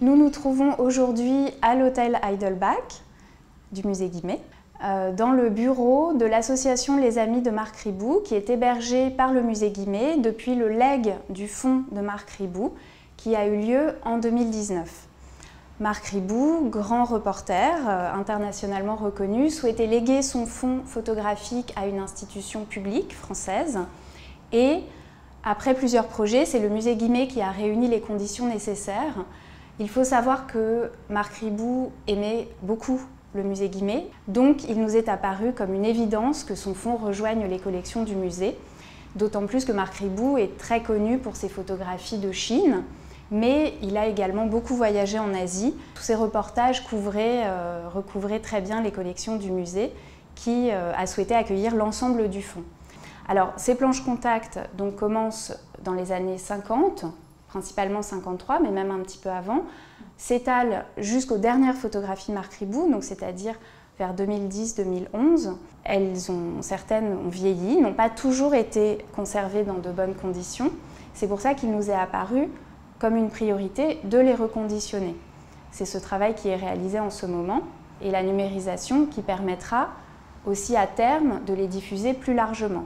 Nous nous trouvons aujourd'hui à l'hôtel Heidelbach du musée Guimet, dans le bureau de l'association Les Amis de Marc Ribou, qui est hébergée par le musée Guimet depuis le legs du fonds de Marc Ribou, qui a eu lieu en 2019. Marc Ribou, grand reporter internationalement reconnu, souhaitait léguer son fonds photographique à une institution publique française. Et après plusieurs projets, c'est le musée Guimet qui a réuni les conditions nécessaires. Il faut savoir que Marc Ribou aimait beaucoup le musée Guimet, donc il nous est apparu comme une évidence que son fonds rejoigne les collections du musée, d'autant plus que Marc Ribou est très connu pour ses photographies de Chine, mais il a également beaucoup voyagé en Asie. Tous ses reportages recouvraient très bien les collections du musée, qui a souhaité accueillir l'ensemble du fonds. Alors, ces planches contact donc, commencent dans les années 50, principalement 53, mais même un petit peu avant, s'étalent jusqu'aux dernières photographies de Marc Ribou, donc c'est-à-dire vers 2010-2011. Certaines ont vieilli, n'ont pas toujours été conservées dans de bonnes conditions. C'est pour ça qu'il nous est apparu comme une priorité de les reconditionner. C'est ce travail qui est réalisé en ce moment et la numérisation qui permettra aussi à terme de les diffuser plus largement.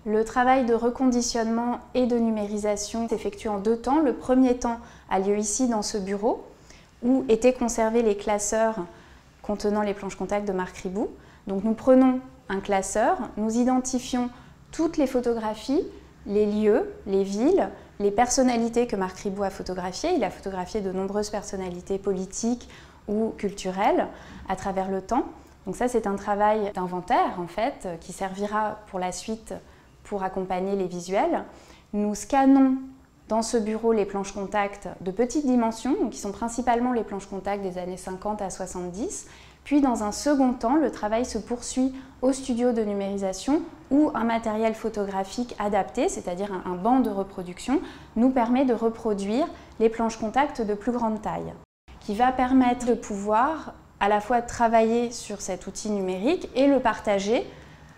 Le travail de reconditionnement et de numérisation s'effectue en deux temps. Le premier temps a lieu ici dans ce bureau où étaient conservés les classeurs contenant les planches contact de Marc Ribou. Donc nous prenons un classeur, nous identifions toutes les photographies, les lieux, les villes, les personnalités que Marc Ribou a photographiées. Il a photographié de nombreuses personnalités politiques ou culturelles à travers le temps. Donc ça, c'est un travail d'inventaire en fait, qui servira pour la suite pour accompagner les visuels. Nous scannons dans ce bureau les planches contact de petites dimensions, qui sont principalement les planches contact des années 50 à 70. Puis dans un second temps, le travail se poursuit au studio de numérisation où un matériel photographique adapté, c'est-à-dire un banc de reproduction, nous permet de reproduire les planches contact de plus grande taille, qui va permettre de pouvoir à la fois travailler sur cet outil numérique et le partager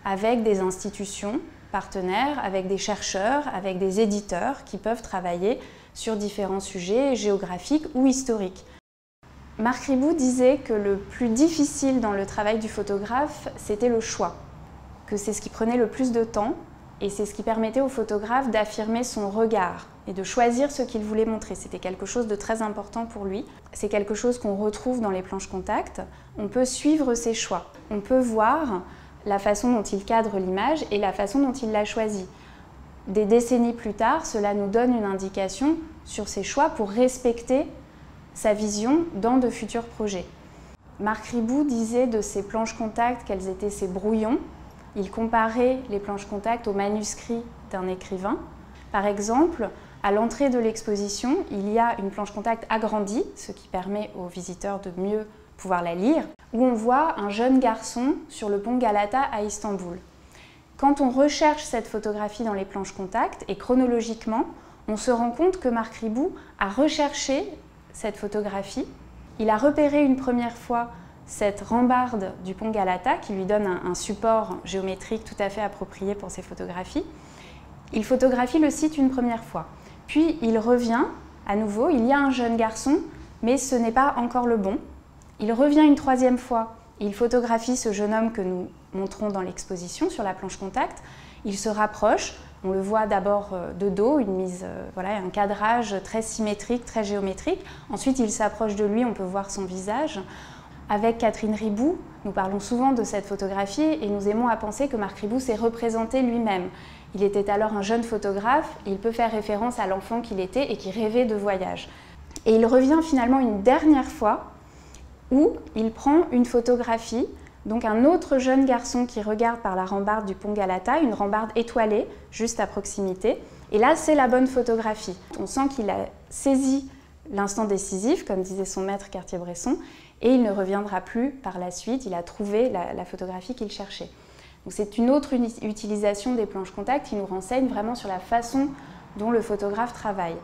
avec des institutions partenaires, avec des chercheurs, avec des éditeurs qui peuvent travailler sur différents sujets géographiques ou historiques. Marc Ribou disait que le plus difficile dans le travail du photographe, c'était le choix, que c'est ce qui prenait le plus de temps et c'est ce qui permettait au photographe d'affirmer son regard et de choisir ce qu'il voulait montrer. C'était quelque chose de très important pour lui. C'est quelque chose qu'on retrouve dans les planches contact. On peut suivre ses choix, on peut voir la façon dont il cadre l'image et la façon dont il l'a choisie. Des décennies plus tard, cela nous donne une indication sur ses choix pour respecter sa vision dans de futurs projets. Marc Ribou disait de ses planches contact qu'elles étaient ses brouillons. Il comparait les planches contact aux manuscrits d'un écrivain. Par exemple, à l'entrée de l'exposition, il y a une planche contact agrandie, ce qui permet aux visiteurs de mieux pouvoir la lire, où on voit un jeune garçon sur le pont Galata à Istanbul. Quand on recherche cette photographie dans les planches contact, et chronologiquement, on se rend compte que Marc Ribou a recherché cette photographie. Il a repéré une première fois cette rambarde du pont Galata qui lui donne un support géométrique tout à fait approprié pour ses photographies. Il photographie le site une première fois. Puis il revient à nouveau, il y a un jeune garçon, mais ce n'est pas encore le bon. Il revient une troisième fois, il photographie ce jeune homme que nous montrons dans l'exposition sur la planche contact. Il se rapproche, on le voit d'abord de dos, un cadrage très symétrique, très géométrique. Ensuite, il s'approche de lui, on peut voir son visage. Avec Catherine Ribou, nous parlons souvent de cette photographie et nous aimons à penser que Marc Ribou s'est représenté lui-même. Il était alors un jeune photographe, il peut faire référence à l'enfant qu'il était et qui rêvait de voyage. Et il revient finalement une dernière fois où il prend une photographie, donc un autre jeune garçon qui regarde par la rambarde du pont Galata, une rambarde étoilée juste à proximité. Et là, c'est la bonne photographie. On sent qu'il a saisi l'instant décisif, comme disait son maître Cartier-Bresson, et il ne reviendra plus par la suite. Il a trouvé la photographie qu'il cherchait. Donc c'est une autre utilisation des planches contact qui nous renseigne vraiment sur la façon dont le photographe travaille.